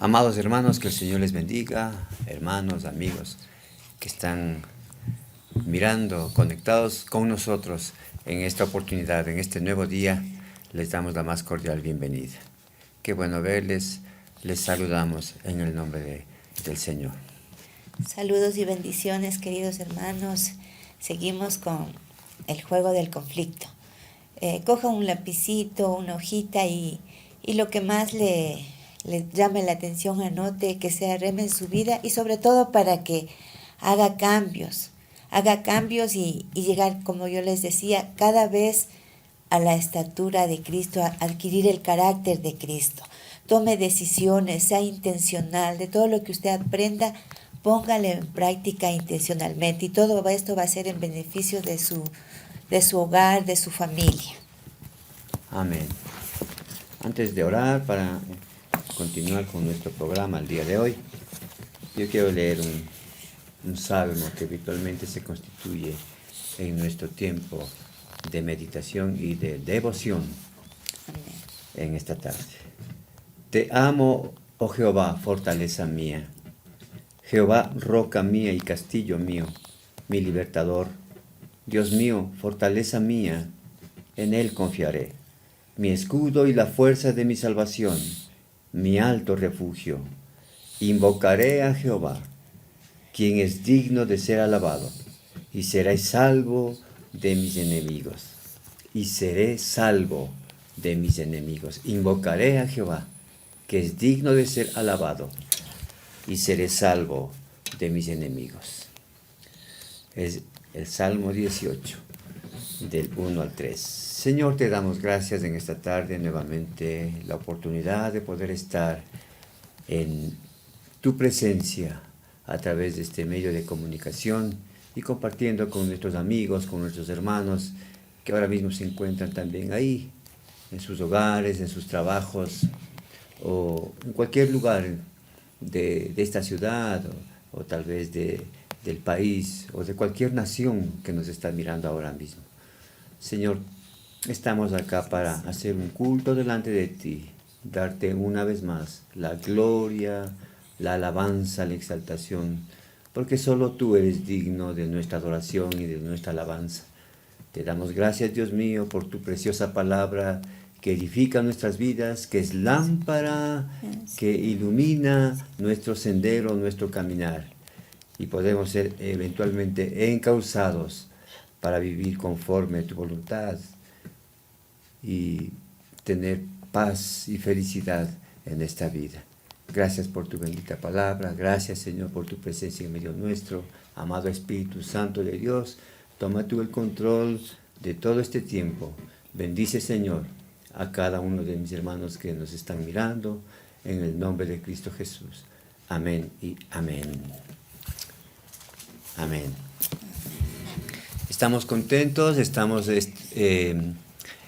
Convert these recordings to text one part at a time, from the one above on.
Amados hermanos, que el Señor les bendiga, hermanos, amigos que están mirando, conectados con nosotros en esta oportunidad, en este nuevo día, les damos la más cordial bienvenida. Qué bueno verles, les saludamos en el nombre del Señor. Saludos y bendiciones, queridos hermanos. Seguimos con el juego del conflicto. Coja un lapicito, una hojita y lo que más le llame la atención, anote, que se arreme en su vida y sobre todo para que haga cambios y llegar, como yo les decía, cada vez a la estatura de Cristo, a adquirir el carácter de Cristo. Tome decisiones, sea intencional, de todo lo que usted aprenda, póngale en práctica intencionalmente y todo esto va a ser en beneficio de su hogar, de su familia. Amén. Antes de orar, para continuar con nuestro programa el día de hoy, yo quiero leer un salmo que habitualmente se constituye en nuestro tiempo de meditación y de devoción. Amén. En esta tarde. Te amo, oh Jehová, fortaleza mía. Jehová, roca mía y castillo mío, mi libertador. Dios mío, fortaleza mía, en Él confiaré. Mi escudo y la fuerza de mi salvación, mi alto refugio. Invocaré a Jehová, quien es digno de ser alabado, y seré salvo de mis enemigos. Y seré salvo de mis enemigos. Invocaré a Jehová, que es digno de ser alabado, y seré salvo de mis enemigos. Es el Salmo 18, del 1 al 3. Señor, te damos gracias en esta tarde nuevamente, la oportunidad de poder estar en tu presencia a través de este medio de comunicación y compartiendo con nuestros amigos, con nuestros hermanos que ahora mismo se encuentran también ahí, en sus hogares, en sus trabajos o en cualquier lugar de esta ciudad o tal vez del país o de cualquier nación que nos está mirando ahora mismo. Señor, estamos acá para hacer un culto delante de ti, darte una vez más la gloria, la alabanza, la exaltación, porque solo tú eres digno de nuestra adoración y de nuestra alabanza. Te damos gracias, Dios mío, por tu preciosa palabra que edifica nuestras vidas, que es lámpara, que ilumina nuestro sendero, nuestro caminar. Y podemos ser eventualmente encauzados para vivir conforme a tu voluntad y tener paz y felicidad en esta vida. Gracias por tu bendita palabra. Gracias, Señor, por tu presencia en medio nuestro. Amado Espíritu Santo de Dios, toma tú el control de todo este tiempo. Bendice, Señor, a cada uno de mis hermanos que nos están mirando, en el nombre de Cristo Jesús. Amén y amén. Amén. Estamos contentos, estamos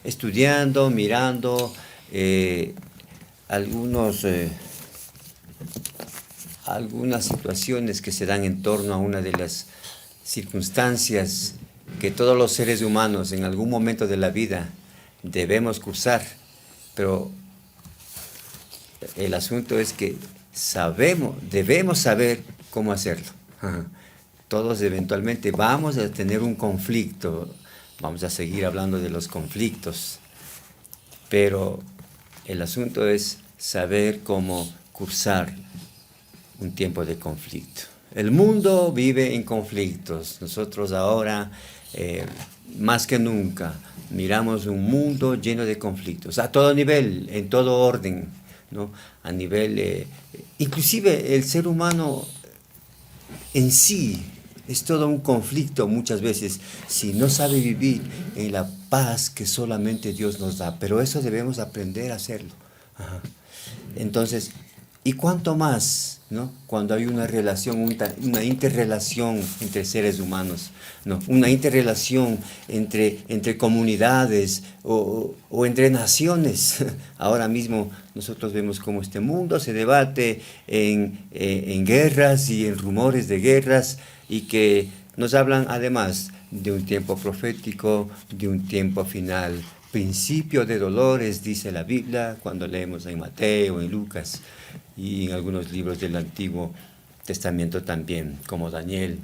estudiando, mirando algunas situaciones que se dan en torno a una de las circunstancias que todos los seres humanos en algún momento de la vida debemos cursar, pero el asunto es que debemos saber cómo hacerlo. Todos eventualmente vamos a tener un conflicto, vamos a seguir hablando de los conflictos, pero el asunto es saber cómo cursar un tiempo de conflicto. El mundo vive en conflictos. Nosotros ahora, más que nunca, miramos un mundo lleno de conflictos, a todo nivel, en todo orden, ¿no? A nivel, inclusive el ser humano en sí es todo un conflicto muchas veces si no sabe vivir en la paz que solamente Dios nos da, pero eso debemos aprender a hacerlo. Ajá. Entonces, ¿y cuánto más, ¿no? Cuando hay una relación, una interrelación entre seres humanos, ¿no? Una interrelación entre comunidades o entre naciones. Ahora mismo nosotros vemos cómo este mundo se debate en guerras y en rumores de guerras y que nos hablan además de un tiempo profético, de un tiempo final. Principio de dolores, dice la Biblia, cuando leemos en Mateo, en Lucas. y en algunos libros del Antiguo Testamento también, como Daniel.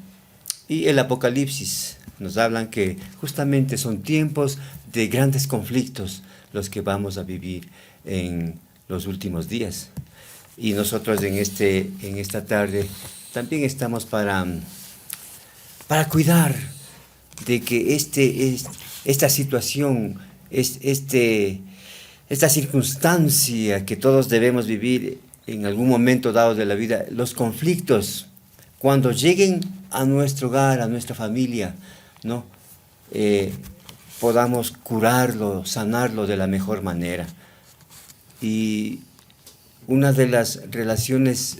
Y el Apocalipsis nos hablan que justamente son tiempos de grandes conflictos los que vamos a vivir en los últimos días. Y nosotros en esta tarde también estamos para cuidar de que esta situación, esta circunstancia que todos debemos vivir en algún momento dado de la vida, los conflictos, cuando lleguen a nuestro hogar, a nuestra familia, ¿no? Podamos curarlo, sanarlo de la mejor manera. Y una de las relaciones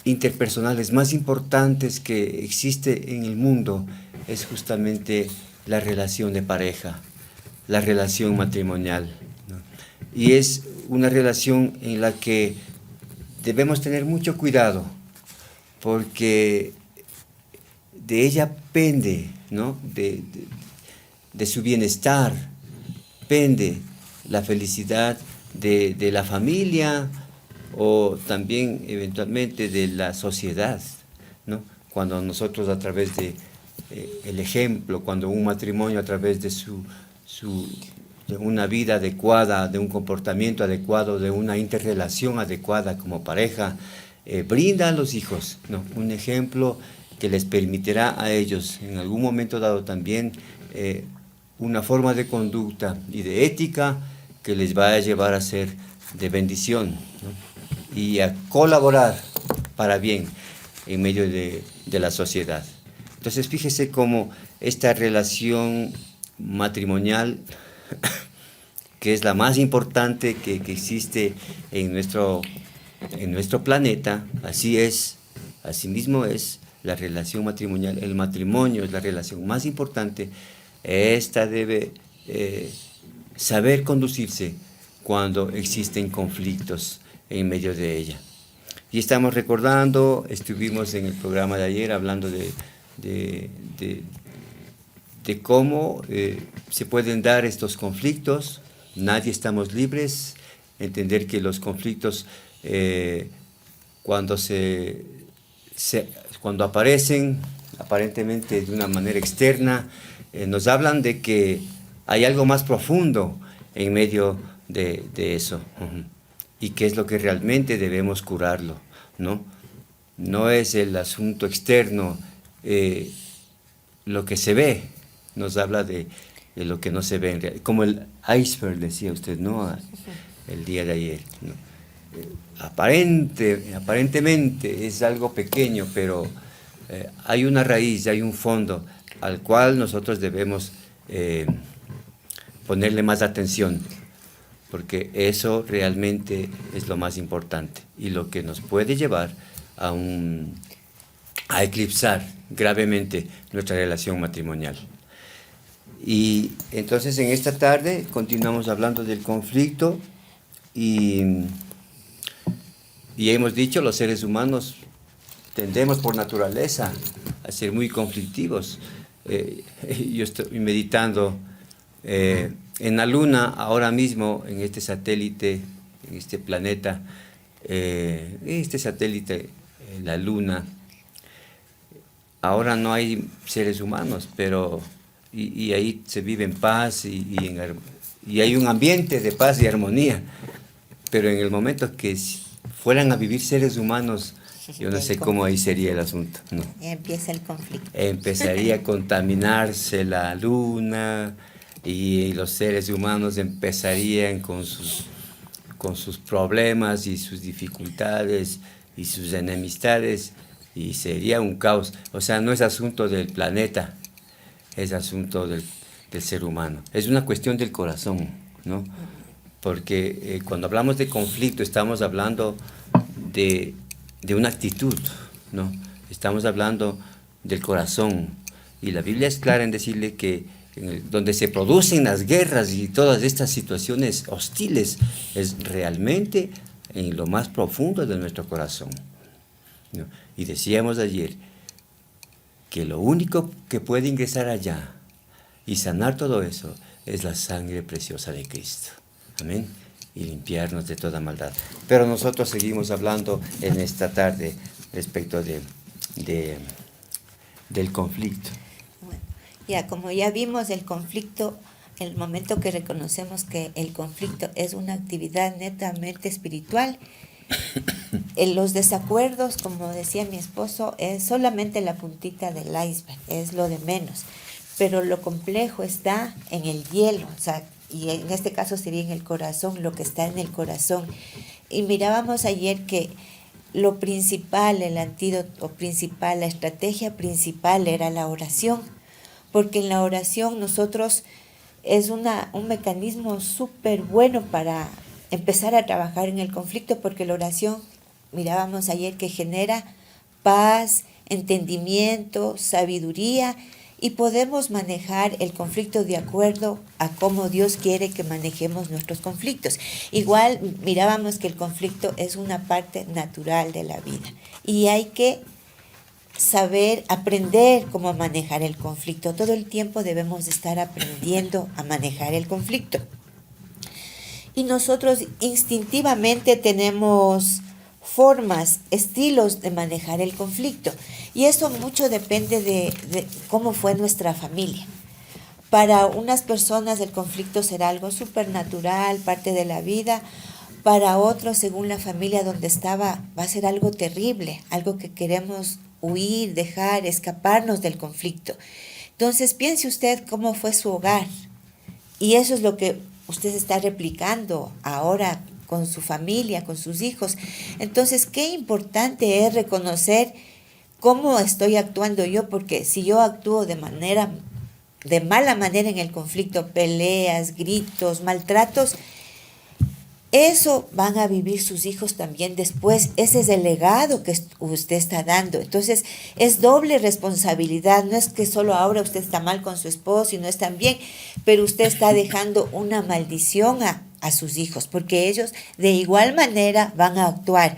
interpersonales más importantes que existe en el mundo es justamente la relación de pareja, la relación matrimonial, ¿no? Y es una relación en la que debemos tener mucho cuidado, porque de ella pende, ¿no? de su bienestar, pende la felicidad de la familia, o también eventualmente de la sociedad, ¿no? Cuando nosotros a través de el ejemplo, cuando un matrimonio a través de de una vida adecuada, de un comportamiento adecuado, de una interrelación adecuada como pareja, brinda a los hijos, ¿no? Un ejemplo que les permitirá a ellos en algún momento dado también una forma de conducta y de ética que les va a llevar a ser de bendición, ¿no? Y a colaborar para bien en medio de la sociedad. Entonces fíjese cómo esta relación matrimonial, que es la más importante que existe en nuestro planeta, así mismo es la relación matrimonial. El matrimonio es la relación más importante. Esta debe saber conducirse cuando existen conflictos en medio de ella. Y estamos recordando, estuvimos en el programa de ayer hablando de cómo se pueden dar estos conflictos. Nadie estamos libres. Entender que los conflictos cuando aparecen aparentemente de una manera externa, nos hablan de que hay algo más profundo en medio de eso. Y qué es lo que realmente debemos curarlo, ¿no? No es el asunto externo, lo que se ve, nos habla de lo que no se ve en realidad, como el iceberg, decía usted, ¿no? El día de ayer, ¿no? Aparentemente es algo pequeño, pero hay una raíz, hay un fondo al cual nosotros debemos ponerle más atención, porque eso realmente es lo más importante y lo que nos puede llevar a eclipsar gravemente nuestra relación matrimonial. Y entonces en esta tarde continuamos hablando del conflicto y hemos dicho, los seres humanos tendemos por naturaleza a ser muy conflictivos. Yo estoy meditando en la Luna ahora mismo, en este satélite, en este planeta, la Luna. Ahora no hay seres humanos, pero y ahí se vive en paz y hay un ambiente de paz y armonía. Pero en el momento que fueran a vivir seres humanos, yo no sé cómo ahí sería el asunto, ¿no? Empieza el conflicto. Empezaría a contaminarse la Luna y los seres humanos empezarían con sus problemas y sus dificultades y sus enemistades y sería un caos. O sea, no es asunto del planeta, es asunto del ser humano. Es una cuestión del corazón, ¿no? Porque cuando hablamos de conflicto estamos hablando de una actitud, ¿no? Estamos hablando del corazón. Y la Biblia es clara en decirle que donde se producen las guerras y todas estas situaciones hostiles es realmente en lo más profundo de nuestro corazón, ¿no? Y decíamos ayer que lo único que puede ingresar allá y sanar todo eso es la sangre preciosa de Cristo. Amén. y limpiarnos de toda maldad. Pero nosotros seguimos hablando en esta tarde respecto del conflicto. Bueno, ya como ya vimos el conflicto, el momento que reconocemos que el conflicto es una actividad netamente espiritual, los desacuerdos, como decía mi esposo, es solamente la puntita del iceberg, es lo de menos. Pero lo complejo está en el hielo, o sea, y en este caso sería en el corazón, lo que está en el corazón. Y mirábamos ayer que lo principal, el antídoto principal, la estrategia principal era la oración, porque en la oración nosotros es un mecanismo súper bueno para empezar a trabajar en el conflicto, porque la oración, mirábamos ayer, que genera paz, entendimiento, sabiduría, y podemos manejar el conflicto de acuerdo a cómo Dios quiere que manejemos nuestros conflictos. Igual mirábamos que el conflicto es una parte natural de la vida y hay que saber, aprender cómo manejar el conflicto. Todo el tiempo debemos de estar aprendiendo a manejar el conflicto. Y nosotros instintivamente tenemos formas, estilos de manejar el conflicto. Y eso mucho depende de cómo fue nuestra familia. Para unas personas el conflicto será algo supernatural, parte de la vida. Para otros, según la familia donde estaba, va a ser algo terrible, algo que queremos huir, dejar, escaparnos del conflicto. Entonces, piense usted cómo fue su hogar. Y eso es lo que usted está replicando ahora con su familia, con sus hijos. Entonces, qué importante es reconocer cómo estoy actuando yo, porque si yo actúo de mala manera en el conflicto, peleas, gritos, maltratos, eso van a vivir sus hijos también después. Ese es el legado que usted está dando. Entonces, es doble responsabilidad. No es que solo ahora usted está mal con su esposo y no están bien, pero usted está dejando una maldición a sus hijos, porque ellos de igual manera van a actuar.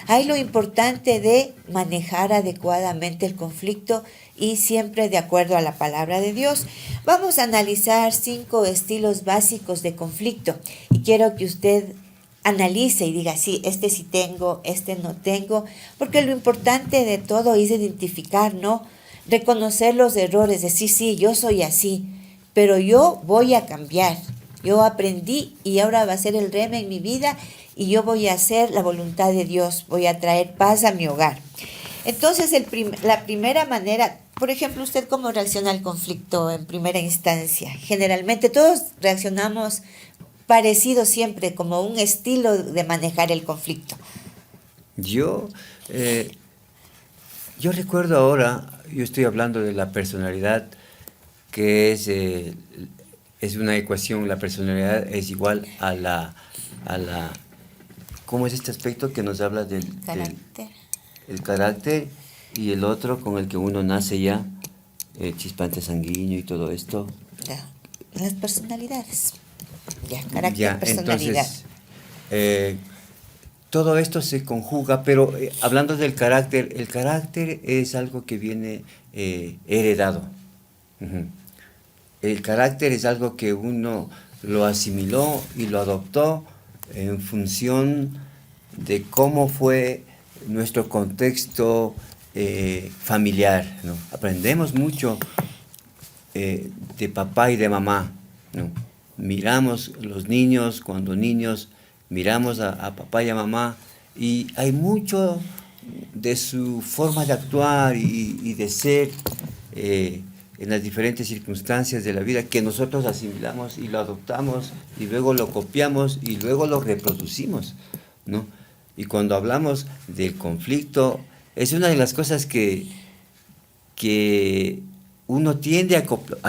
Hay lo importante de manejar adecuadamente el conflicto y siempre de acuerdo a la palabra de Dios. Vamos a analizar 5 estilos básicos de conflicto y quiero que usted analice y diga, sí, este sí tengo, este no tengo, porque lo importante de todo es identificar, ¿no? Reconocer los errores, decir, sí, yo soy así, pero yo voy a cambiar. Yo aprendí y ahora va a ser el rema en mi vida y yo voy a hacer la voluntad de Dios, voy a traer paz a mi hogar. Entonces, la primera manera, por ejemplo, ¿usted cómo reacciona al conflicto en primera instancia? Generalmente todos reaccionamos parecido siempre, como un estilo de manejar el conflicto. Yo recuerdo ahora, yo estoy hablando de la personalidad, que es una ecuación. La personalidad es igual a la ¿cómo es este aspecto que nos habla del carácter? El carácter, y el otro con el que uno nace ya, el chispante sanguíneo y todo esto. Ya, las personalidades. Ya, carácter, personalidad. Entonces, todo esto se conjuga, pero hablando del carácter, el carácter es algo que viene heredado. Uh-huh. El carácter es algo que uno lo asimiló y lo adoptó en función de cómo fue nuestro contexto familiar, ¿no? Aprendemos mucho de papá y de mamá, ¿no? Miramos los niños, cuando niños miramos a papá y a mamá, y hay mucho de su forma de actuar y de ser en las diferentes circunstancias de la vida que nosotros asimilamos y lo adoptamos y luego lo copiamos y luego lo reproducimos, ¿no? Y cuando hablamos del conflicto, es una de las cosas que uno tiende a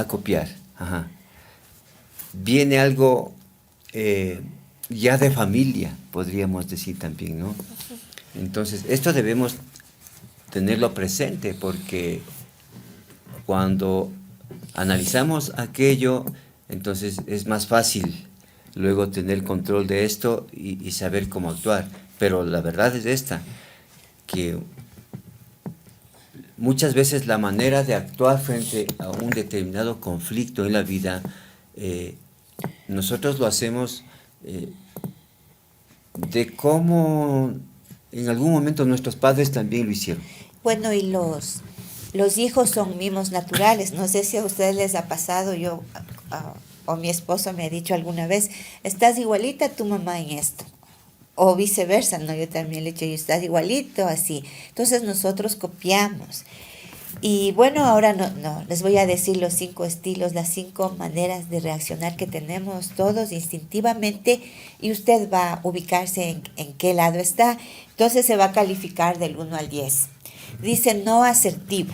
copiar. Ajá. Viene algo ya de familia, podríamos decir también, ¿no? Entonces, esto debemos tenerlo presente, porque cuando analizamos aquello, entonces es más fácil luego tener control de esto y saber cómo actuar. Pero la verdad es esta, que muchas veces la manera de actuar frente a un determinado conflicto en la vida, nosotros lo hacemos de cómo en algún momento nuestros padres también lo hicieron. Bueno, y los hijos son mimos naturales. No sé si a ustedes les ha pasado, yo o mi esposo me ha dicho alguna vez, estás igualita a tu mamá en esto. O viceversa, ¿no? Yo también le he dicho, estás igualito, así. Entonces nosotros copiamos. Y bueno, ahora no, les voy a decir los 5 estilos, las 5 maneras de reaccionar que tenemos todos instintivamente y usted va a ubicarse en qué lado está. Entonces se va a calificar del 1 al 10. Dice no asertivo.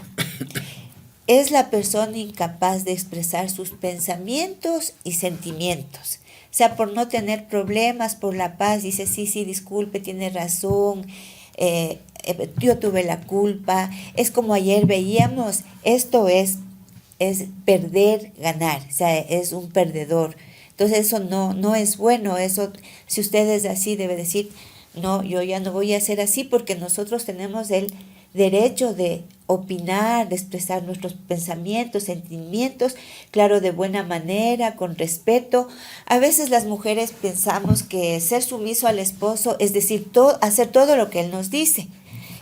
Es la persona incapaz de expresar sus pensamientos y sentimientos. O sea, por no tener problemas, por la paz, dice, sí, disculpe, tiene razón, yo tuve la culpa. Es como ayer veíamos, esto es perder, ganar, o sea, es un perdedor. Entonces eso no es bueno. Eso, si usted es así, debe decir, no, yo ya no voy a ser así, porque nosotros tenemos el derecho de opinar, de expresar nuestros pensamientos, sentimientos, claro, de buena manera, con respeto. A veces las mujeres pensamos que ser sumiso al esposo es decir, hacer todo lo que él nos dice.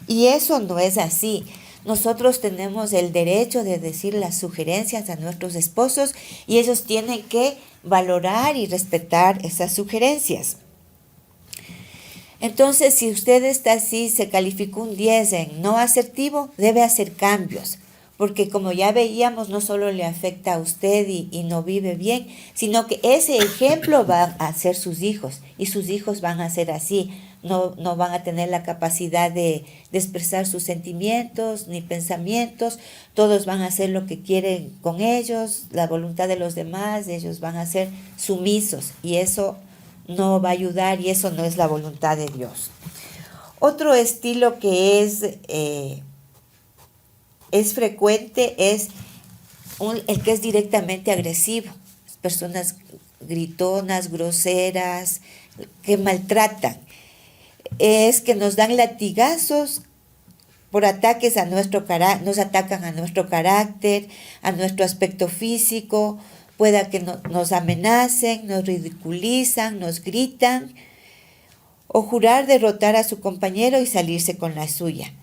Y eso no es así. Nosotros tenemos el derecho de decir las sugerencias a nuestros esposos y ellos tienen que valorar y respetar esas sugerencias. Entonces, si usted está así, se calificó un 10 en no asertivo, debe hacer cambios, porque como ya veíamos, no solo le afecta a usted y no vive bien, sino que ese ejemplo va a ser sus hijos, y sus hijos van a ser así, no van a tener la capacidad de expresar sus sentimientos ni pensamientos, todos van a hacer lo que quieren con ellos, la voluntad de los demás, ellos van a ser sumisos, y eso no va a ayudar y eso no es la voluntad de Dios. Otro estilo que es frecuente es el que es directamente agresivo. Personas gritonas, groseras, que maltratan. Es que nos dan latigazos por ataques a nuestro carácter, nos atacan a nuestro carácter, a nuestro aspecto físico. Pueda que nos amenacen, nos ridiculizan, nos gritan, o jurar derrotar a su compañero y salirse con la suya.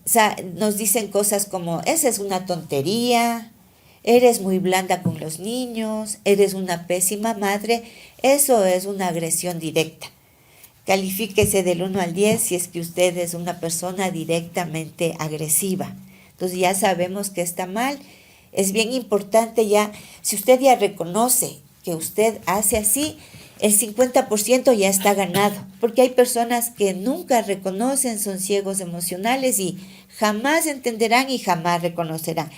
O sea, nos dicen cosas como, esa es una tontería, eres muy blanda con los niños, eres una pésima madre. Eso es una agresión directa. Califíquese del 1 al 10 si es que usted es una persona directamente agresiva. Entonces ya sabemos que está mal. Es bien importante ya, si usted ya reconoce que usted hace así, el 50% ya está ganado, porque hay personas que nunca reconocen, son ciegos emocionales y jamás entenderán y jamás reconocerán.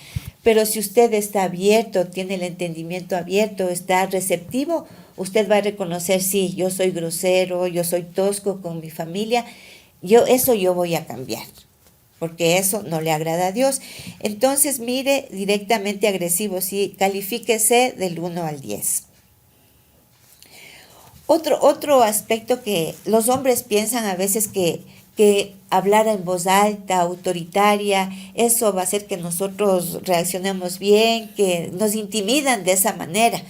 Pero si usted está abierto, tiene el entendimiento abierto, está receptivo, usted va a reconocer, sí, yo soy grosero, yo soy tosco con mi familia, yo voy a cambiar, porque eso no le agrada a Dios. Entonces, mire, directamente agresivo, sí, califíquese del 1 al 10. Otro aspecto que los hombres piensan a veces que hablar en voz alta, autoritaria, eso va a hacer que nosotros reaccionemos bien, que nos intimidan de esa manera.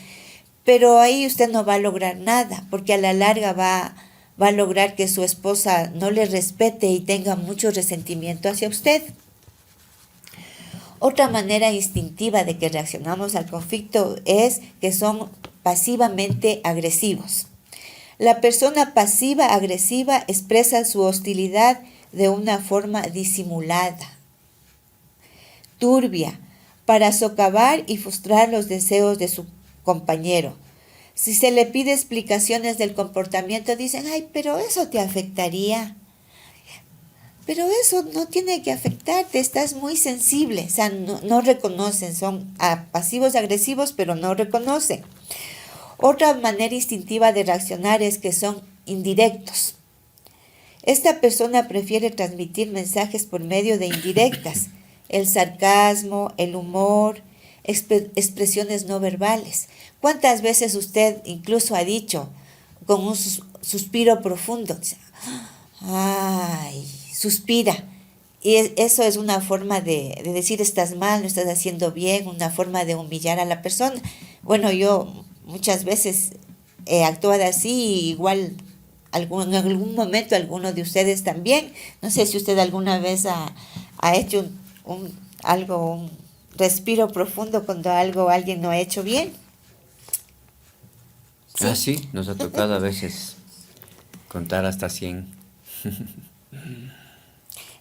Pero ahí usted no va a lograr nada, porque a la larga va a lograr que su esposa no le respete y tenga mucho resentimiento hacia usted. Otra manera instintiva de que reaccionamos al conflicto es que son pasivamente agresivos. La persona pasiva-agresiva expresa su hostilidad de una forma disimulada, turbia, para socavar y frustrar los deseos de su compañero. Si se le pide explicaciones del comportamiento, dicen, ay, pero eso te afectaría. Pero eso no tiene que afectarte, estás muy sensible. O sea, no reconocen, son pasivos agresivos, pero no reconocen. Otra manera instintiva de reaccionar es que son indirectos. Esta persona prefiere transmitir mensajes por medio de indirectas, el sarcasmo, el humor, expresiones no verbales. ¿Cuántas veces usted incluso ha dicho con un suspiro profundo? Ay, suspira. Y eso es una forma de decir estás mal, no estás haciendo bien, una forma de humillar a la persona. Bueno, yo muchas veces he actuado así y igual en algún momento alguno de ustedes también. No sé si usted alguna vez ha hecho un respiro profundo cuando alguien no ha hecho bien. ¿Sí? Sí, nos ha tocado a veces contar hasta 100.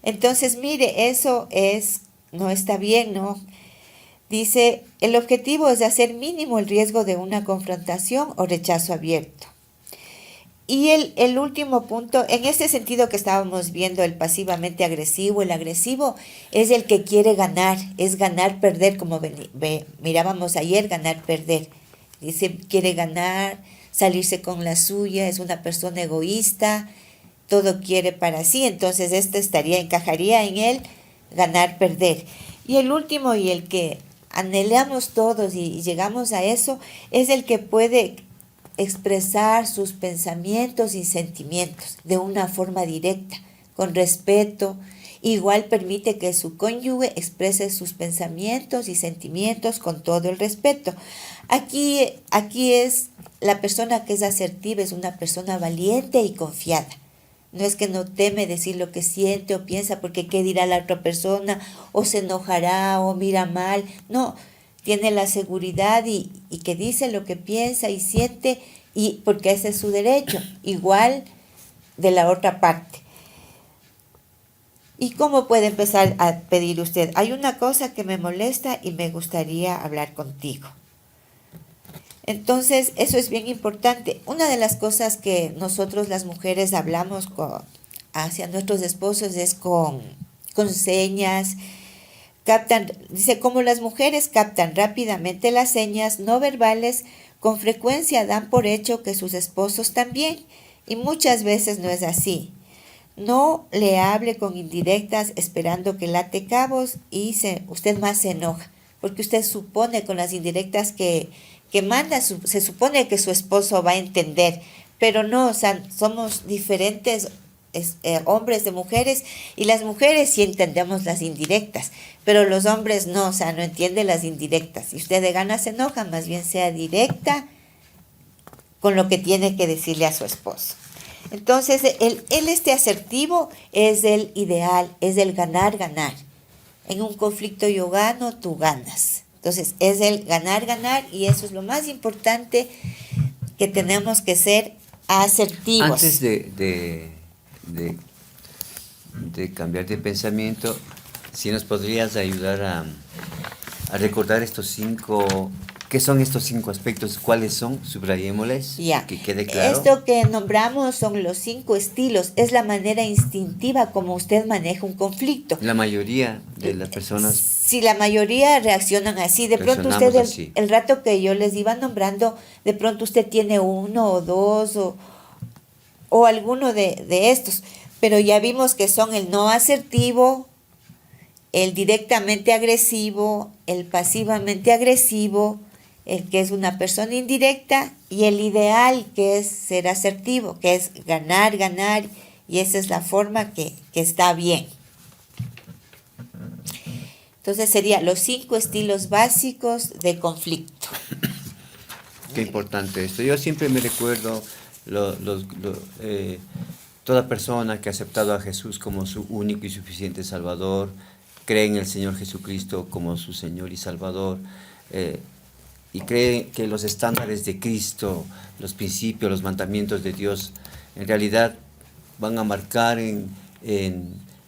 Entonces, mire, no está bien, ¿no? Dice, el objetivo es hacer mínimo el riesgo de una confrontación o rechazo abierto. Y el último punto, en este sentido que estábamos viendo, el pasivamente agresivo, el agresivo es el que quiere ganar, es ganar, perder, como mirábamos ayer, ganar, perder. Dice, quiere ganar, salirse con la suya, es una persona egoísta, todo quiere para sí, entonces encajaría en él ganar, perder. Y el último y el que anhelamos todos y llegamos a eso, es el que puede expresar sus pensamientos y sentimientos de una forma directa, con respeto. Igual permite que su cónyuge exprese sus pensamientos y sentimientos con todo el respeto. Aquí es la persona que es asertiva, es una persona valiente y confiada. No es que no teme decir lo que siente o piensa porque qué dirá la otra persona, o se enojará o mira mal. No, tiene la seguridad y que dice lo que piensa y siente, y porque ese es su derecho, igual de la otra parte. ¿Y cómo puede empezar a pedir usted? Hay una cosa que me molesta y me gustaría hablar contigo. Entonces, eso es bien importante. Una de las cosas que nosotros las mujeres hablamos hacia nuestros esposos es con señas. Dice, como las mujeres captan rápidamente las señas no verbales, con frecuencia dan por hecho que sus esposos también, y muchas veces no es así. No le hable con indirectas esperando que late cabos y usted más se enoja, porque usted supone con las indirectas que manda, se supone que su esposo va a entender, pero no, o sea, somos diferentes hombres de mujeres, y las mujeres sí entendemos las indirectas, pero los hombres no, o sea, no entienden las indirectas. Si usted de ganas se enoja, más bien sea directa con lo que tiene que decirle a su esposo. Entonces, este asertivo es el ideal, es el ganar. En un conflicto yo gano, tú ganas. Entonces, es el ganar, y eso es lo más importante, que tenemos que ser asertivos. Antes de cambiar de pensamiento, si nos podrías ayudar a recordar estos 5, ¿qué son estos 5 aspectos? ¿Cuáles son? Subrayémosles, que quede claro. Esto que nombramos son los 5 estilos, es la manera instintiva como usted maneja un conflicto. La mayoría de las personas... Sí, la mayoría reaccionan así. De pronto usted, el rato que yo les iba nombrando, de pronto usted tiene 1 o 2 o alguno de estos, pero ya vimos que son el no asertivo, el directamente agresivo, el pasivamente agresivo, el que es una persona indirecta, y el ideal, que es ser asertivo, que es ganar, y esa es la forma que está bien. Entonces serían los 5 estilos básicos de conflicto. Qué importante esto. Yo siempre me recuerdo toda persona que ha aceptado a Jesús como su único y suficiente Salvador, cree en el Señor Jesucristo como su Señor y Salvador, y cree que los estándares de Cristo, los principios, los mandamientos de Dios, en realidad van a marcar en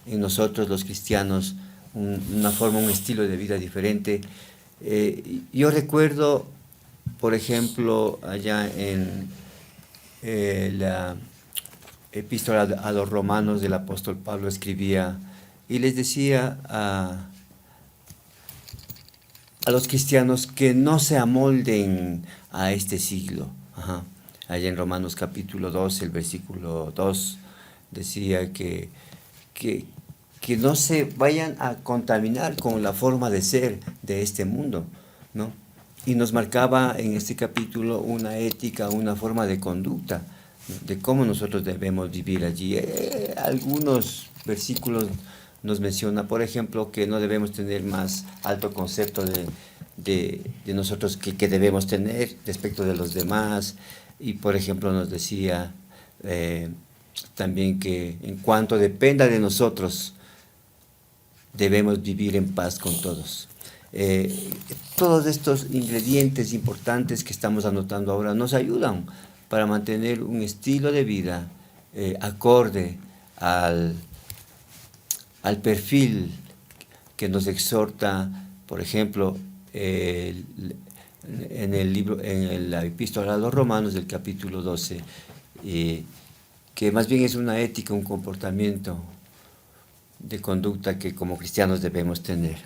nosotros los cristianos una forma, un estilo de vida diferente. Yo recuerdo, por ejemplo, allá en la epístola a los romanos del apóstol Pablo escribía y les decía a los cristianos que no se amolden a este siglo. Allá en Romanos capítulo 2, el versículo 2, decía que no se vayan a contaminar con la forma de ser de este mundo, ¿no? Y nos marcaba en este capítulo una ética, una forma de conducta, ¿no?, de cómo nosotros debemos vivir allí. Algunos versículos nos menciona, por ejemplo, que no debemos tener más alto concepto de nosotros que debemos tener respecto de los demás. Y, por ejemplo, nos decía también que en cuanto dependa de nosotros, debemos vivir en paz con todos. Todos estos ingredientes importantes que estamos anotando ahora nos ayudan para mantener un estilo de vida acorde al perfil que nos exhorta, por ejemplo, en el libro, en la epístola a los Romanos del capítulo 12, que más bien es una ética, un comportamiento de conducta que como cristianos debemos tener.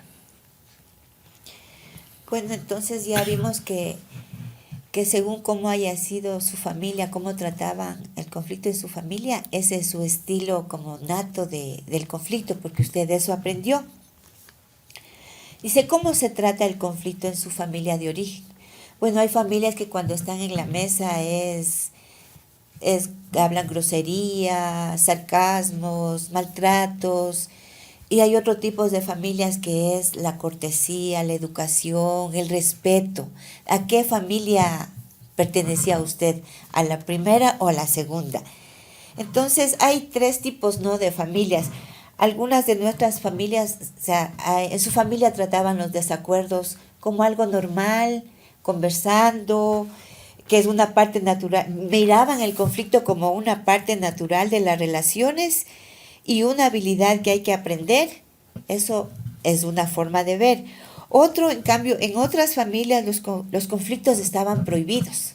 Bueno, entonces ya vimos que según cómo haya sido su familia, cómo trataban el conflicto en su familia, ese es su estilo como nato del conflicto, porque usted eso aprendió. Dice, ¿cómo se trata el conflicto en su familia de origen? Bueno, hay familias que cuando están en la mesa hablan grosería, sarcasmos, maltratos, y hay otro tipo de familias que es la cortesía, la educación, el respeto. ¿A qué familia pertenecía usted? ¿A la primera o a la segunda? Entonces hay tres tipos, ¿no?, de familias. Algunas de nuestras familias, o sea, en su familia trataban los desacuerdos como algo normal, conversando, que es una parte natural. Miraban el conflicto como una parte natural de las relaciones y una habilidad que hay que aprender. Eso es una forma de ver. Otro, en cambio, en otras familias los conflictos estaban prohibidos.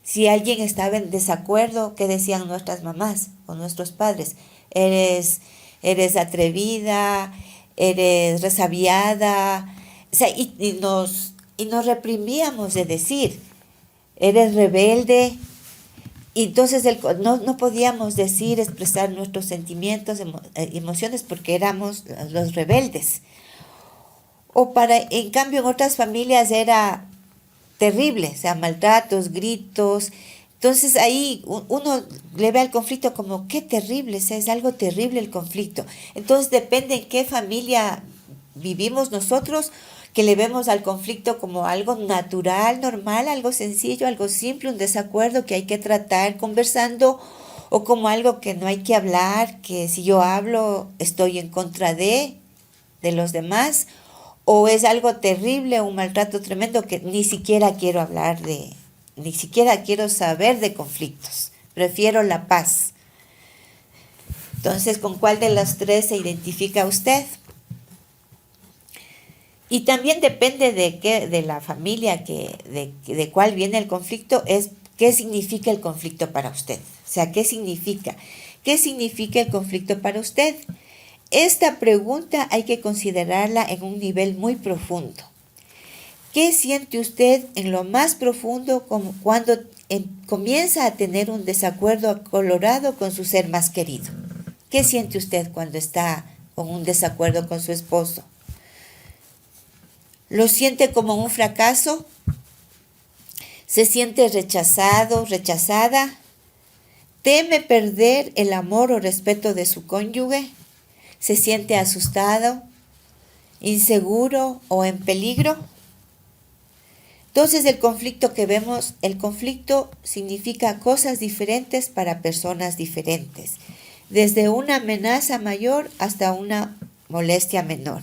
Si alguien estaba en desacuerdo, ¿qué decían nuestras mamás o nuestros padres? Eres atrevida, eres resabiada. O sea, y nos reprimíamos de decir, eres rebelde. Y entonces no podíamos decir, expresar nuestros sentimientos, emociones, porque éramos los rebeldes. En cambio, en otras familias era terrible, o sea, maltratos, gritos. Entonces ahí uno le ve al conflicto como, qué terrible, o sea, es algo terrible el conflicto. Entonces depende en qué familia vivimos nosotros, que le vemos al conflicto como algo natural, normal, algo sencillo, algo simple, un desacuerdo que hay que tratar conversando, o como algo que no hay que hablar, que si yo hablo estoy en contra de los demás, o es algo terrible, un maltrato tremendo que ni siquiera quiero hablar ni siquiera quiero saber de conflictos, prefiero la paz. Entonces, ¿con cuál de las tres se identifica usted? Y también depende de la familia, de cuál viene el conflicto, es qué significa el conflicto para usted. O sea, ¿qué significa? ¿Qué significa el conflicto para usted? Esta pregunta hay que considerarla en un nivel muy profundo. ¿Qué siente usted en lo más profundo como cuando comienza a tener un desacuerdo acalorado con su ser más querido? ¿Qué siente usted cuando está con un desacuerdo con su esposo? ¿Lo siente como un fracaso? ¿Se siente rechazado, rechazada? ¿Teme perder el amor o respeto de su cónyuge? ¿Se siente asustado, inseguro o en peligro? Entonces el conflicto que vemos, el conflicto significa cosas diferentes para personas diferentes, desde una amenaza mayor hasta una molestia menor.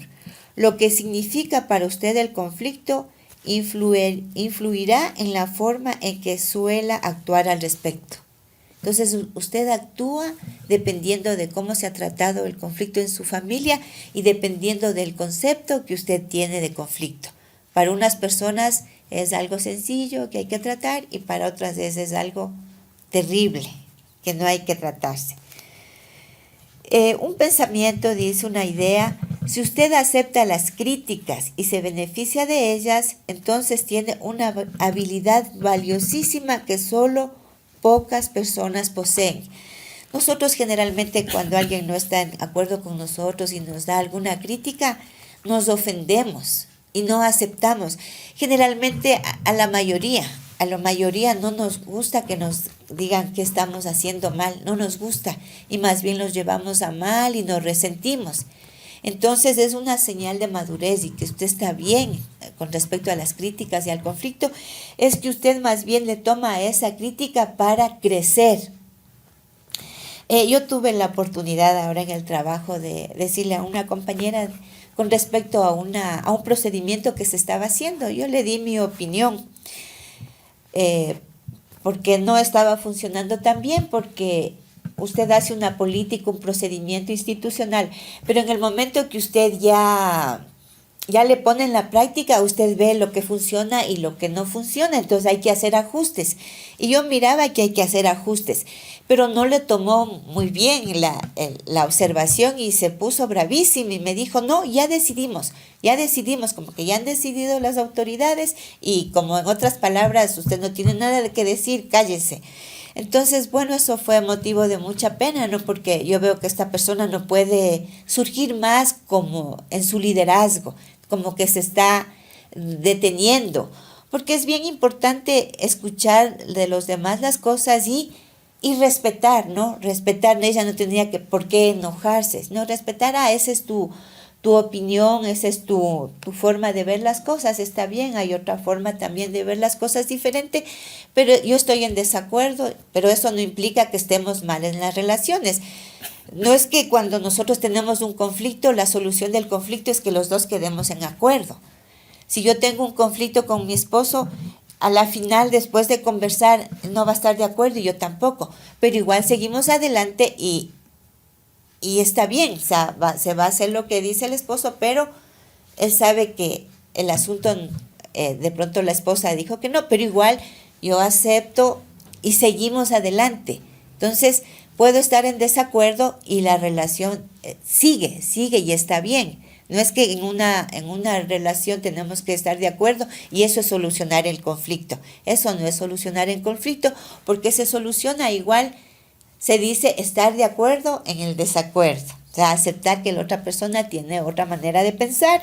Lo que significa para usted el conflicto influirá en la forma en que suela actuar al respecto. Entonces usted actúa dependiendo de cómo se ha tratado el conflicto en su familia y dependiendo del concepto que usted tiene de conflicto. Para unas personas es algo sencillo que hay que tratar y para otras es algo terrible que no hay que tratarse. Un pensamiento dice una idea: si usted acepta las críticas y se beneficia de ellas, entonces tiene una habilidad valiosísima que solo pocas personas poseen. Nosotros generalmente cuando alguien no está de acuerdo con nosotros y nos da alguna crítica, nos ofendemos y no aceptamos. Generalmente a la mayoría no nos gusta que nos digan que estamos haciendo mal, no nos gusta y más bien los llevamos a mal y nos resentimos. Entonces es una señal de madurez y que usted está bien con respecto a las críticas y al conflicto, es que usted más bien le toma esa crítica para crecer, Yo tuve la oportunidad ahora en el trabajo de decirle a una compañera con respecto a un procedimiento que se estaba haciendo. Yo le di mi opinión porque no estaba funcionando tan bien, porque usted hace una política, un procedimiento institucional, pero en el momento que usted ya le pone en la práctica, usted ve lo que funciona y lo que no funciona, entonces hay que hacer ajustes. Y yo miraba que hay que hacer ajustes, pero no le tomó muy bien la observación y se puso bravísima y me dijo, no, ya decidimos, como que ya han decidido las autoridades y como en otras palabras, usted no tiene nada de que decir, cállese. Entonces, bueno, eso fue motivo de mucha pena, ¿no? Porque yo veo que esta persona no puede surgir más como en su liderazgo, como que se está deteniendo, porque es bien importante escuchar de los demás las cosas y respetar, ¿no? Respetar, ella no tendría por qué enojarse, no, respetar, esa es tu opinión, esa es tu forma de ver las cosas, está bien, hay otra forma también de ver las cosas diferente, pero yo estoy en desacuerdo, pero eso no implica que estemos mal en las relaciones. No es que cuando nosotros tenemos un conflicto, la solución del conflicto es que los dos quedemos en acuerdo. Si yo tengo un conflicto con mi esposo, a la final, después de conversar, no va a estar de acuerdo y yo tampoco, pero igual seguimos adelante y está bien, o sea, se va a hacer lo que dice el esposo, pero él sabe que el asunto, de pronto la esposa dijo que no, pero igual yo acepto y seguimos adelante. Entonces, puedo estar en desacuerdo y la relación sigue y está bien. No es que en una relación tenemos que estar de acuerdo y eso es solucionar el conflicto. Eso no es solucionar el conflicto, porque se soluciona igual. Se dice estar de acuerdo en el desacuerdo, o sea, aceptar que la otra persona tiene otra manera de pensar.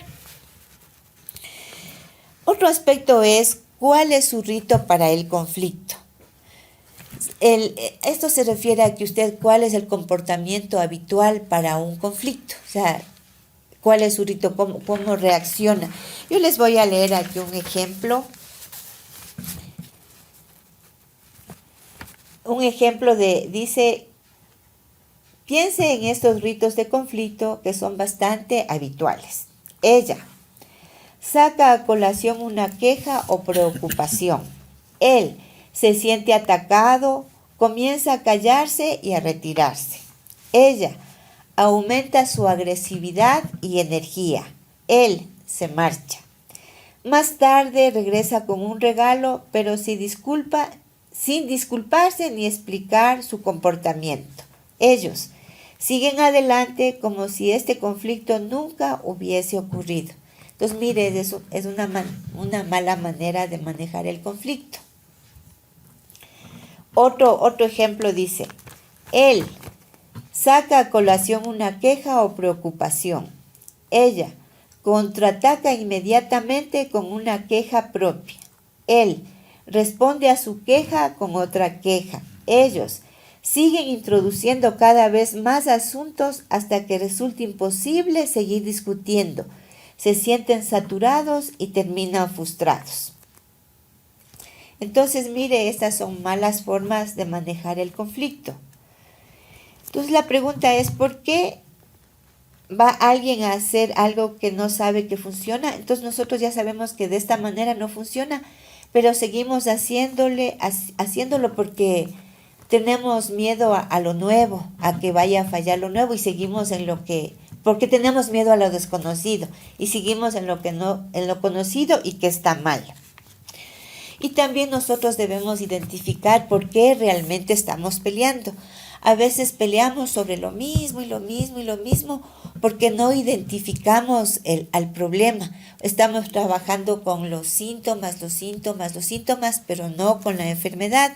Otro aspecto es cuál es su rito para el conflicto. Esto se refiere a que cuál es el comportamiento habitual para un conflicto, o sea, cuál es su rito, cómo reacciona. Yo les voy a leer aquí un ejemplo. Dice, piense en estos ritos de conflicto que son bastante habituales. Ella saca a colación una queja o preocupación. Él se siente atacado, comienza a callarse y a retirarse. Ella aumenta su agresividad y energía. Él se marcha. Más tarde regresa con un regalo, pero sin disculparse ni explicar su comportamiento. Ellos siguen adelante como si este conflicto nunca hubiese ocurrido. Entonces, mire, eso es una mala manera de manejar el conflicto. Otro ejemplo dice, él saca a colación una queja o preocupación. Ella contraataca inmediatamente con una queja propia. Él responde a su queja con otra queja. Ellos siguen introduciendo cada vez más asuntos hasta que resulta imposible seguir discutiendo. Se sienten saturados y terminan frustrados. Entonces, mire, estas son malas formas de manejar el conflicto. Entonces, la pregunta es, ¿por qué va alguien a hacer algo que no sabe que funciona? Entonces, nosotros ya sabemos que de esta manera no funciona, pero seguimos haciéndolo porque tenemos miedo a lo nuevo, a que vaya a fallar lo nuevo y seguimos porque tenemos miedo a lo desconocido y seguimos en lo conocido y que está mal. Y también nosotros debemos identificar por qué realmente estamos peleando. A veces peleamos sobre lo mismo y lo mismo y lo mismo porque no identificamos al problema. Estamos trabajando con los síntomas, pero no con la enfermedad.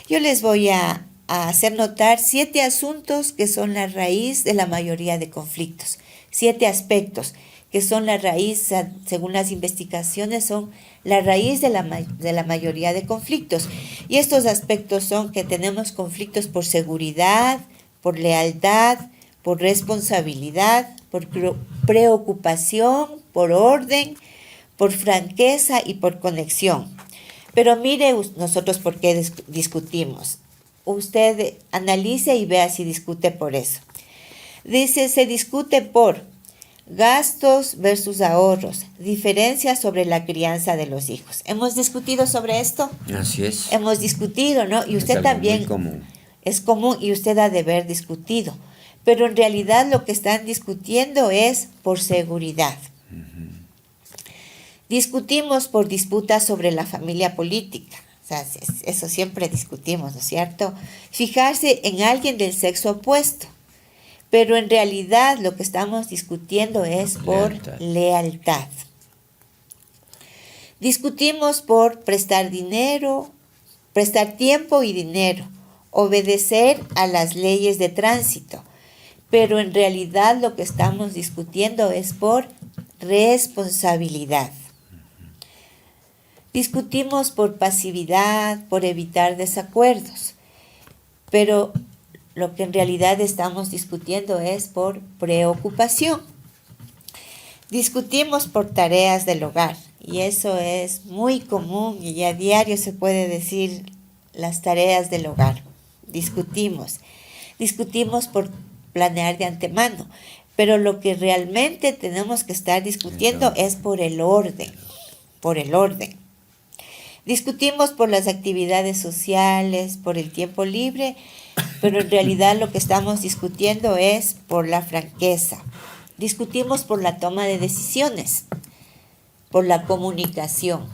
Yo les voy a hacer notar 7 asuntos que son la raíz de la mayoría de conflictos. 7 aspectos que son la raíz, según las investigaciones, son la raíz de la mayoría de conflictos. Y estos aspectos son que tenemos conflictos por seguridad, por lealtad, por responsabilidad, por preocupación, por orden, por franqueza y por conexión. Pero mire nosotros por qué discutimos. usted analice y vea si discute por eso. Dice, se discute por gastos versus ahorros, diferencias sobre la crianza de los hijos. ¿Hemos discutido sobre esto? Así es. Hemos discutido, ¿no? Y usted Es algo también. muy común. Es común y usted ha de haber discutido. Pero en realidad lo que están discutiendo es por seguridad. Discutimos por disputas sobre la familia política. O sea, eso siempre discutimos, ¿no es cierto? Fijarse en alguien del sexo opuesto. Pero en realidad lo que estamos discutiendo es por lealtad. Discutimos por prestar dinero, prestar tiempo y dinero, obedecer a las leyes de tránsito. Pero en realidad lo que estamos discutiendo es por responsabilidad. Discutimos por pasividad, por evitar desacuerdos. Pero lo que en realidad estamos discutiendo es por preocupación. Discutimos por tareas del hogar, y eso es muy común y a diario se puede decir las tareas del hogar. Discutimos por planear de antemano, pero lo que realmente tenemos que estar discutiendo es por el orden. Discutimos por las actividades sociales, por el tiempo libre, pero en realidad lo que estamos discutiendo es por la franqueza. Discutimos por la toma de decisiones, por la comunicación,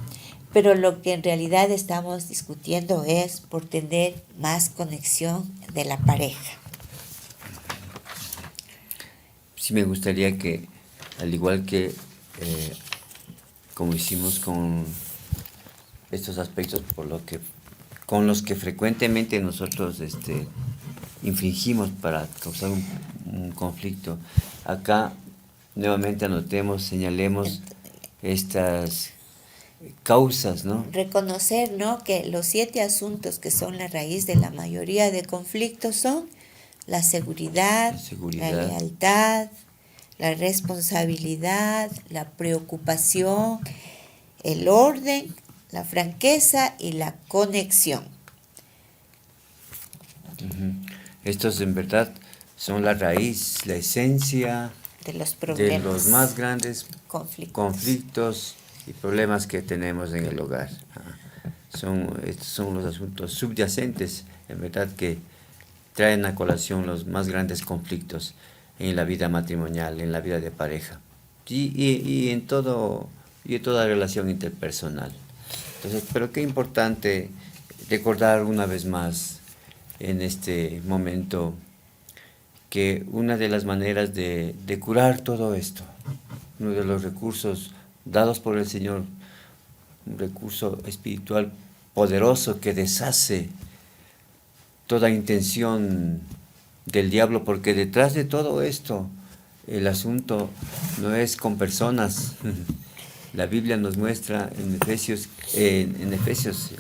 pero lo que en realidad estamos discutiendo es por tener más conexión de la pareja. Sí, me gustaría que, al igual que como hicimos con estos aspectos con los que frecuentemente nosotros infringimos para causar un conflicto, acá nuevamente anotemos, señalemos estas causas, ¿no? Reconocer, ¿no?, que los 7 asuntos que son la raíz de la mayoría de conflictos son la seguridad, la lealtad, la responsabilidad, la preocupación, el orden, la franqueza y la conexión. Estos en verdad son la raíz, la esencia de los problemas, de los más grandes conflictos y problemas que tenemos en el hogar. Estos son los asuntos subyacentes, en verdad, que traen a colación los más grandes conflictos en la vida matrimonial, en la vida de pareja y en toda relación interpersonal. Entonces, pero qué importante recordar una vez más en este momento que una de las maneras de curar todo esto, uno de los recursos dados por el Señor, un recurso espiritual poderoso que deshace toda intención del diablo, porque detrás de todo esto el asunto no es con personas. La Biblia nos muestra en Efesios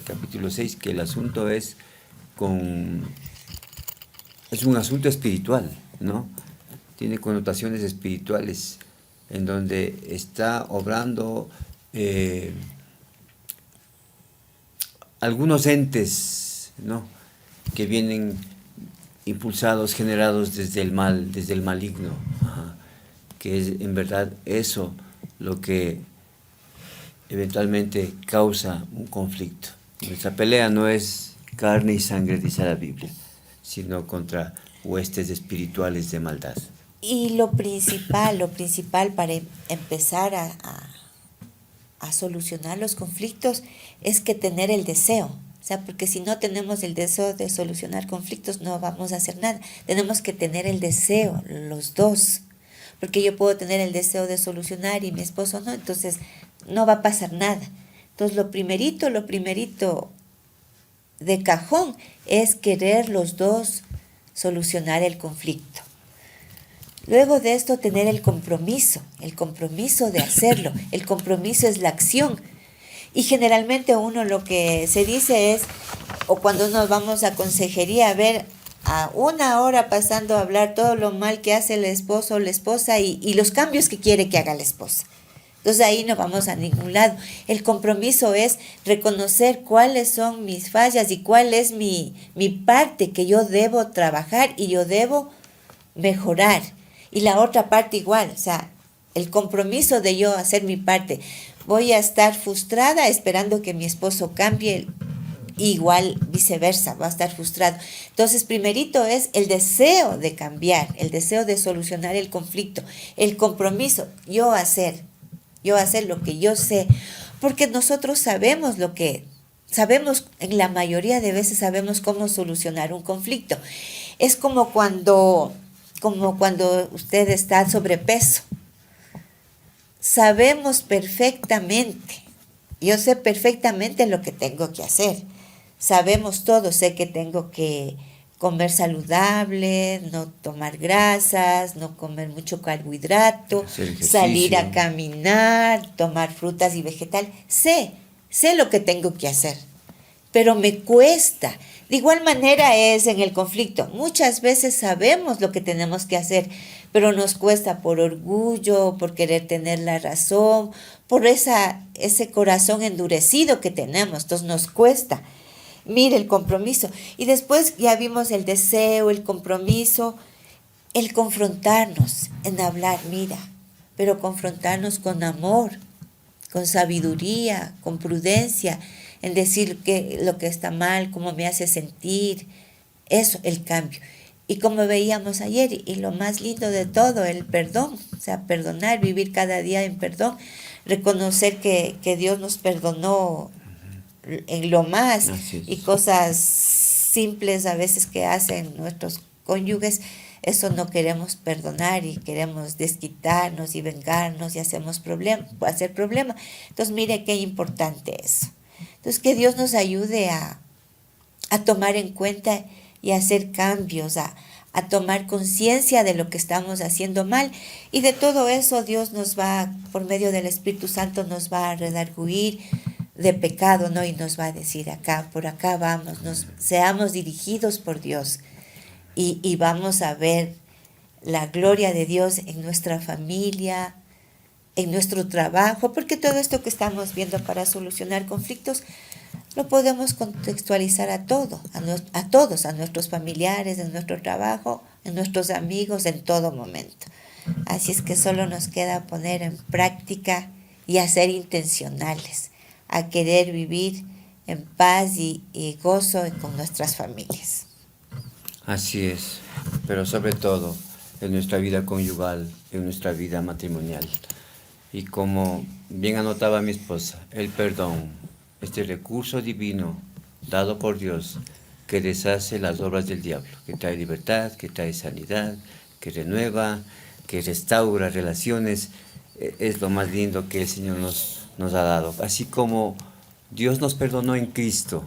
capítulo 6 que el asunto es un asunto espiritual, ¿no? Tiene connotaciones espirituales, en donde está obrando algunos entes, ¿no?, que vienen impulsados, generados desde el mal, desde el maligno, que es en verdad eso lo que eventualmente causa un conflicto. Nuestra pelea no es carne y sangre, dice la Biblia, sino contra huestes espirituales de maldad. Y lo principal para empezar a solucionar los conflictos es que tener el deseo. O sea, porque si no tenemos el deseo de solucionar conflictos, no vamos a hacer nada. Tenemos que tener el deseo, los dos. Porque yo puedo tener el deseo de solucionar y mi esposo no, entonces no va a pasar nada. Entonces lo primerito de cajón es querer los dos solucionar el conflicto. Luego de esto, tener el compromiso de hacerlo. El compromiso es la acción. Y generalmente uno lo que se dice es, o cuando nos vamos a consejería, a ver, a 1 hora pasando a hablar todo lo mal que hace el esposo o la esposa y los cambios que quiere que haga la esposa. Entonces ahí no vamos a ningún lado. El compromiso es reconocer cuáles son mis fallas y cuál es mi parte que yo debo trabajar y yo debo mejorar. Y la otra parte igual, o sea, el compromiso de yo hacer mi parte. Voy a estar frustrada esperando que mi esposo cambie, igual viceversa, va a estar frustrado. Entonces, primerito es el deseo de cambiar, el deseo de solucionar el conflicto, el compromiso, yo hacer lo que yo sé, porque nosotros sabemos en la mayoría de veces sabemos cómo solucionar un conflicto. Es como cuando usted está sobrepeso. Sabemos perfectamente, yo sé perfectamente lo que tengo que hacer. Sabemos todo, sé que tengo que comer saludable, no tomar grasas, no comer mucho carbohidrato, salir a caminar, tomar frutas y vegetales. Sé lo que tengo que hacer, pero me cuesta. De igual manera es en el conflicto. Muchas veces sabemos lo que tenemos que hacer, pero nos cuesta por orgullo, por querer tener la razón, por ese corazón endurecido que tenemos. Entonces nos cuesta. Mire el compromiso. Y después ya vimos el deseo, el compromiso, el confrontarnos, en hablar, mira, pero confrontarnos con amor, con sabiduría, con prudencia, en decir lo que está mal, cómo me hace sentir, eso, el cambio. Y como veíamos ayer, y lo más lindo de todo, el perdón, o sea, perdonar, vivir cada día en perdón, reconocer que Dios nos perdonó en lo más, y cosas simples a veces que hacen nuestros cónyuges, eso no queremos perdonar y queremos desquitarnos y vengarnos y hacer problema. Entonces mire qué importante eso. Entonces que Dios nos ayude a tomar en cuenta y a hacer cambios, a tomar conciencia de lo que estamos haciendo mal, y de todo eso Dios nos va, por medio del Espíritu Santo, nos va a redarguir de pecado, ¿no? Y nos va a decir por acá vamos, seamos dirigidos por Dios, y vamos a ver la gloria de Dios en nuestra familia, en nuestro trabajo, porque todo esto que estamos viendo para solucionar conflictos lo podemos contextualizar a todos, a nuestros familiares, en nuestro trabajo, en nuestros amigos, en todo momento. Así es que solo nos queda poner en práctica y a ser intencionales, a querer vivir en paz y gozo con nuestras familias. Así es, pero sobre todo en nuestra vida conyugal, en nuestra vida matrimonial. Y como bien anotaba mi esposa, el perdón, este recurso divino dado por Dios que deshace las obras del diablo, que trae libertad, que trae sanidad, que renueva, que restaura relaciones, es lo más lindo que el Señor nos ha dado. Así como Dios nos perdonó en Cristo,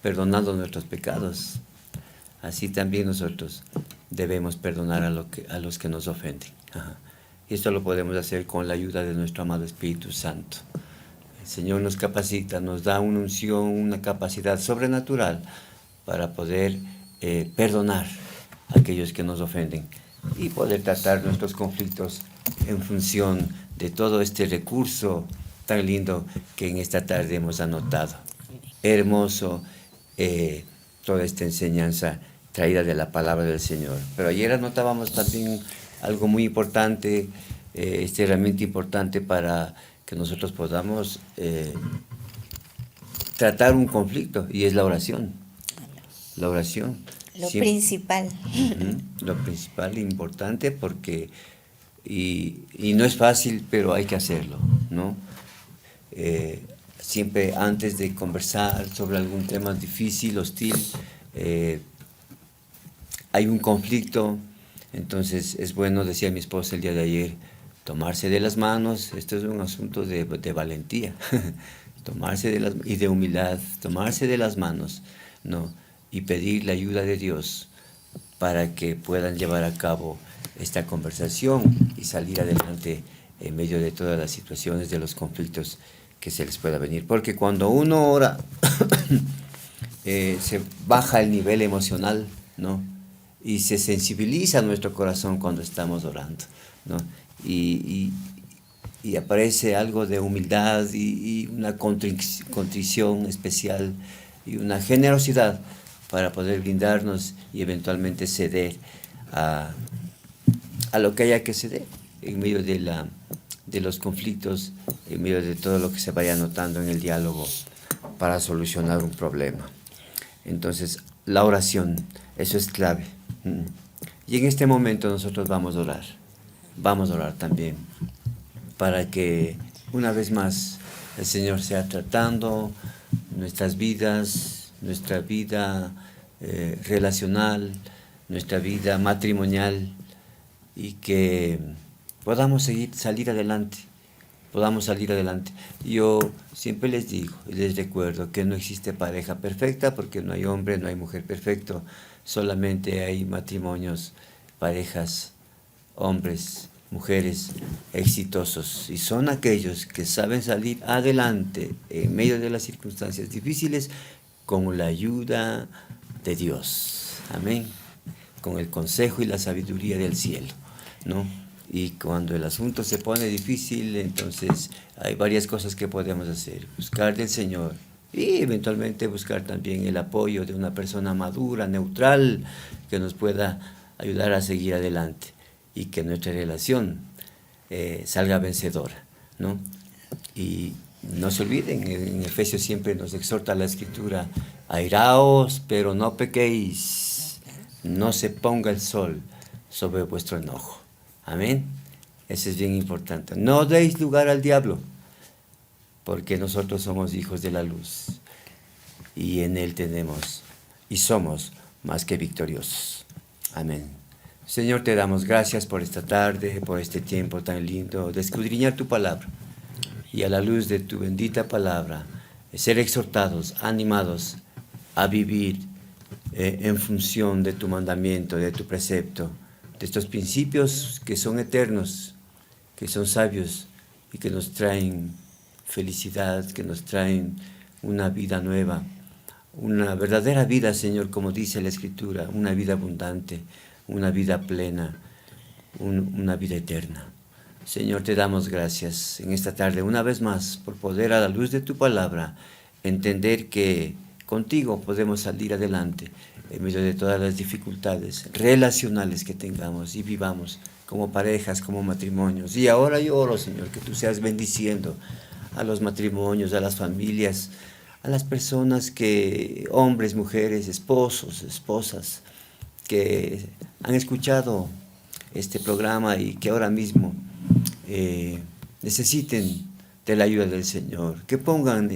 perdonando nuestros pecados, así también nosotros debemos perdonar a los que nos ofenden. Y esto lo podemos hacer con la ayuda de nuestro amado Espíritu Santo. El Señor nos capacita, nos da una unción, una capacidad sobrenatural para poder perdonar a aquellos que nos ofenden y poder tratar nuestros conflictos en función de todo este recurso tan lindo que en esta tarde hemos anotado. Hermoso toda esta enseñanza traída de la palabra del Señor. Pero ayer anotábamos también algo muy importante, esta herramienta importante para que nosotros podamos tratar un conflicto, y es la oración. La oración. Lo principal. Lo principal e importante, porque y no es fácil, pero hay que hacerlo, ¿no? Siempre antes de conversar sobre algún tema difícil, hostil, hay un conflicto. Entonces es bueno, decía mi esposa el día de ayer, tomarse de las manos. Esto es un asunto de valentía, y de humildad, tomarse de las manos, ¿no? Y pedir la ayuda de Dios para que puedan llevar a cabo esta conversación y salir adelante en medio de todas las situaciones, de los conflictos que se les pueda venir. Porque cuando uno ora, se baja el nivel emocional, ¿no? Y se sensibiliza nuestro corazón cuando estamos orando, ¿no? Y y aparece algo de humildad y una contrición especial y una generosidad para poder brindarnos y eventualmente ceder a lo que haya que ceder en medio de los conflictos, en medio de todo lo que se vaya notando en el diálogo para solucionar un problema. Entonces, la oración, eso es clave. Y en este momento nosotros vamos a orar también, para que una vez más el Señor sea tratando nuestras vidas, nuestra vida relacional, nuestra vida matrimonial, y que podamos salir adelante. Yo siempre les digo y les recuerdo que no existe pareja perfecta, porque no hay hombre, no hay mujer perfecto, solamente hay matrimonios, parejas, hombres, mujeres exitosos, y son aquellos que saben salir adelante en medio de las circunstancias difíciles con la ayuda de Dios. Amén. Con el consejo y la sabiduría del cielo, ¿no? Y cuando el asunto se pone difícil, entonces hay varias cosas que podemos hacer. Buscar del Señor y eventualmente buscar también el apoyo de una persona madura, neutral, que nos pueda ayudar a seguir adelante y que nuestra relación salga vencedora, ¿no? Y no se olviden, en Efesios siempre nos exhorta la Escritura: airaos, pero no pequéis, no se ponga el sol sobre vuestro enojo. Amén. Eso es bien importante. No deis lugar al diablo, porque nosotros somos hijos de la luz y en Él tenemos y somos más que victoriosos. Amén. Señor, te damos gracias por esta tarde, por este tiempo tan lindo de escudriñar tu palabra, y a la luz de tu bendita palabra ser exhortados, animados a vivir en función de tu mandamiento, de tu precepto, de estos principios que son eternos, que son sabios y que nos traen felicidad, que nos traen una vida nueva, una verdadera vida, Señor, como dice la Escritura, una vida abundante, una vida plena, una vida eterna. Señor, te damos gracias en esta tarde una vez más por poder, a la luz de tu palabra, entender que contigo podemos salir adelante en medio de todas las dificultades relacionales que tengamos y vivamos como parejas, como matrimonios. Y ahora yo oro, Señor, que tú seas bendiciendo a los matrimonios, a las familias, a las personas que, hombres, mujeres, esposos, esposas, que han escuchado este programa y que ahora mismo necesiten de la ayuda del Señor, que pongan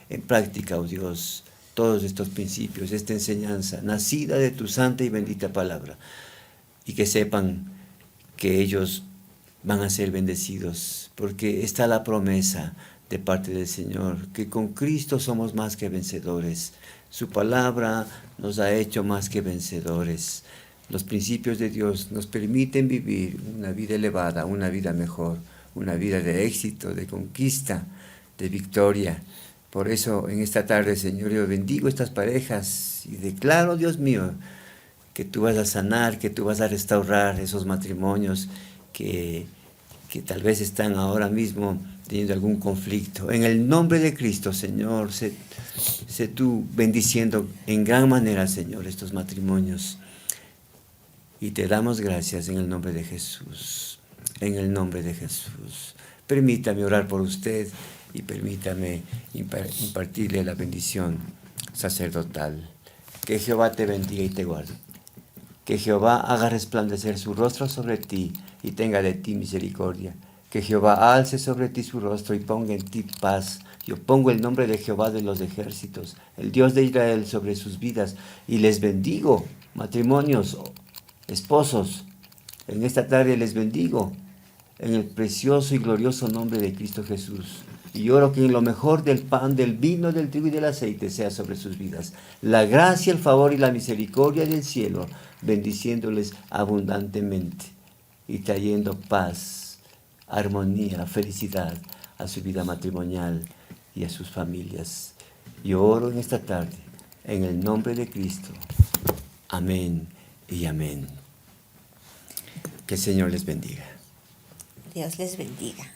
en práctica, oh Dios, todos estos principios, esta enseñanza nacida de tu santa y bendita palabra, y que sepan que ellos van a ser bendecidos, porque está la promesa de parte del Señor, que con Cristo somos más que vencedores. Su palabra nos ha hecho más que vencedores. Los principios de Dios nos permiten vivir una vida elevada, una vida mejor, una vida de éxito, de conquista, de victoria. Por eso en esta tarde, Señor, yo bendigo estas parejas y declaro, Dios mío, que tú vas a sanar, que tú vas a restaurar esos matrimonios que tal vez están ahora mismo teniendo algún conflicto. En el nombre de Cristo, Señor, sé tú bendiciendo en gran manera, Señor, estos matrimonios. Y te damos gracias en el nombre de Jesús. En el nombre de Jesús. Permítame orar por usted y permítame impartirle la bendición sacerdotal. Que Jehová te bendiga y te guarde. Que Jehová haga resplandecer su rostro sobre ti y tenga de ti misericordia. Que Jehová alce sobre ti su rostro y ponga en ti paz. Yo pongo el nombre de Jehová de los ejércitos, el Dios de Israel, sobre sus vidas, y les bendigo, matrimonios, esposos. En esta tarde les bendigo en el precioso y glorioso nombre de Cristo Jesús. Y oro que en lo mejor del pan, del vino, del trigo y del aceite sea sobre sus vidas la gracia, el favor y la misericordia del cielo, bendiciéndoles abundantemente y trayendo paz, armonía, felicidad a su vida matrimonial y a sus familias. Yo oro en esta tarde en el nombre de Cristo. Amén y amén. Que el Señor les bendiga. Dios les bendiga.